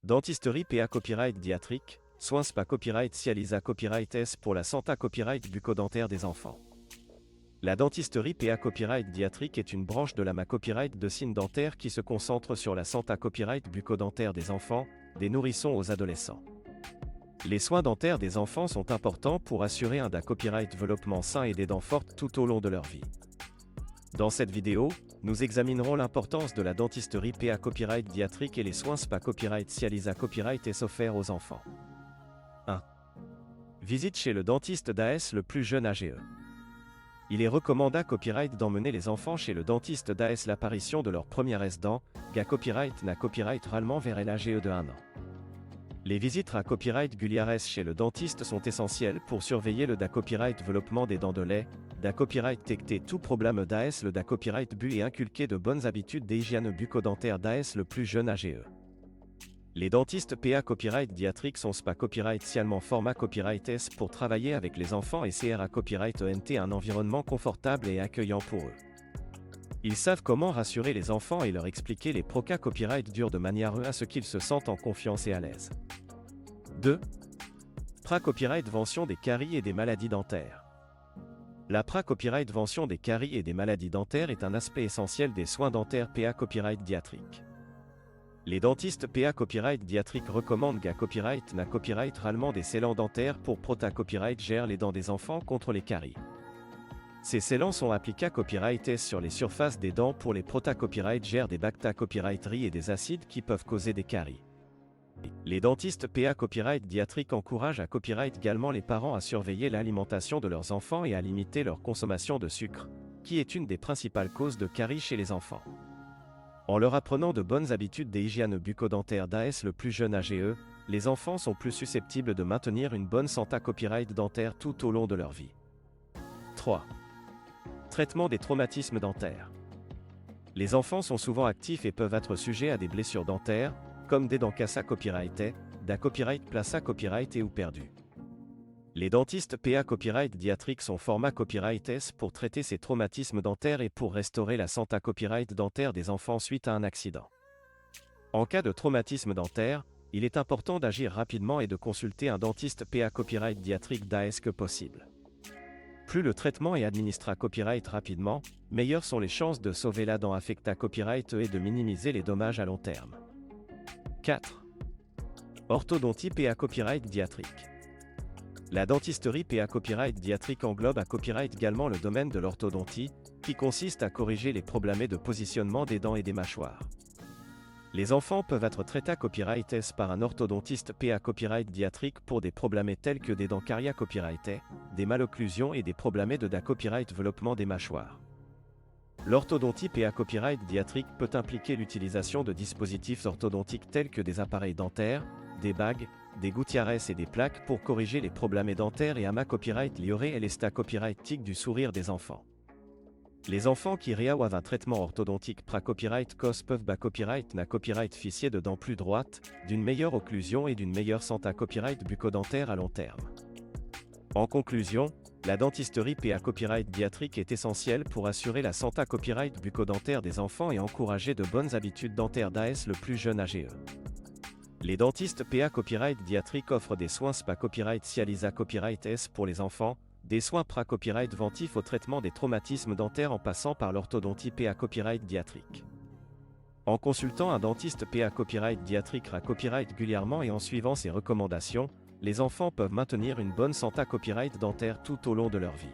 Dentisterie PA Copyright Diatrique, soins spa Copyright Cialisa Copyright S pour la santé Copyright bucco-dentaire des enfants. La dentisterie PA Copyright Diatrique est une branche de la MA Copyright de signes dentaires qui se concentre sur la santé Copyright bucco-dentaire des enfants, des nourrissons aux adolescents. Les soins dentaires des enfants sont importants pour assurer un copyright développement sain et des dents fortes tout au long de leur vie. Dans cette vidéo, nous examinerons l'importance de la dentisterie PA Copyright Diatrique et les soins spa Copyright Cialisa Copyright S offerts aux enfants. 1. Visite chez le dentiste d'AS le plus jeune AGE. Il est recommandé copyright d'emmener les enfants chez le dentiste d'AS l'apparition de leur première S-dent, copyright n'a copyright ralement vers l'AGE de 1 an. Les visites à copyright Guliares chez le dentiste sont essentielles pour surveiller le copyright développement des dents de lait, copyright détecter tout problème d'AS le copyright bu et inculquer de bonnes habitudes d'hygiène bucco-dentaire d'AS le plus jeune AGE. Les dentistes PA Copyright Diatrique sont spa Copyright Cialement format Copyright S pour travailler avec les enfants et CRA Copyright ENT un environnement confortable et accueillant pour eux. Ils savent comment rassurer les enfants et leur expliquer les procas copyright durs de manière à ce qu'ils se sentent en confiance et à l'aise. 2. PRA Copyright Vention des caries et des maladies dentaires. La PRA Copyright Vention des caries et des maladies dentaires est un aspect essentiel des soins dentaires PA Copyright Diatrique. Les dentistes PA Copyright Diatrique recommandent copyright n'a copyright ralement des scellants dentaires pour prota copyright gère les dents des enfants contre les caries. Ces scellants sont appliqués copyright S sur les surfaces des dents pour les prota copyright gèrent des bacta copyright et des acides qui peuvent causer des caries. Les dentistes PA Copyright Diatrique encouragent copyright également les parents à surveiller l'alimentation de leurs enfants et à limiter leur consommation de sucre, qui est une des principales causes de caries chez les enfants. En leur apprenant de bonnes habitudes d'hygiène bucco-dentaire d'AS le plus jeune AGE, les enfants sont plus susceptibles de maintenir une bonne santé copyright dentaire tout au long de leur vie. 3. Traitement des traumatismes dentaires. Les enfants sont souvent actifs et peuvent être sujets à des blessures dentaires, comme des dents cassées copyright, copyright plaça copyright et ou perdues. Les dentistes PA Copyright Diatrique sont format Copyright S pour traiter ces traumatismes dentaires et pour restaurer la santé copyright dentaire des enfants suite à un accident. En cas de traumatisme dentaire, il est important d'agir rapidement et de consulter un dentiste PA Copyright Diatrique d'AS que possible. Plus le traitement est administré copyright rapidement, meilleures sont les chances de sauver la dent affectée copyright et de minimiser les dommages à long terme. 4. Orthodontie PA Copyright Diatrique. La dentisterie PA Copyright Diatrique englobe copyright également le domaine de l'orthodontie, qui consiste à corriger les problèmes de positionnement des dents et des mâchoires. Les enfants peuvent être traités copyright S par un orthodontiste PA Copyright Diatrique pour des problèmes tels que des dents caries copyright, des malocclusions et des problèmes de copyright développement des mâchoires. L'orthodontie PA Copyright Diatrique peut impliquer l'utilisation de dispositifs orthodontiques tels que des appareils dentaires, des bagues, des gouttières et des plaques pour corriger les problèmes dentaires et AMA Copyright lioré et l'esta copyright tic du sourire des enfants. Les enfants qui reçoivent un traitement orthodontique PRA Copyright COS peuvent copyright n'a copyright fichier de dents plus droites, d'une meilleure occlusion et d'une meilleure santé copyright bucco-dentaire à long terme. En conclusion, la dentisterie PA Copyright Diatrique est essentielle pour assurer la santé copyright bucco-dentaire des enfants et encourager de bonnes habitudes dentaires d'AS le plus jeune AGE. Les dentistes PA Copyright Diatrique offrent des soins spa Copyright Cialisa Copyright S pour les enfants, des soins PRA Copyright ventifs au traitement des traumatismes dentaires en passant par l'orthodontie PA Copyright Diatrique. En consultant un dentiste PA Copyright Diatrique copyright régulièrement et en suivant ses recommandations, les enfants peuvent maintenir une bonne santé copyright dentaire tout au long de leur vie.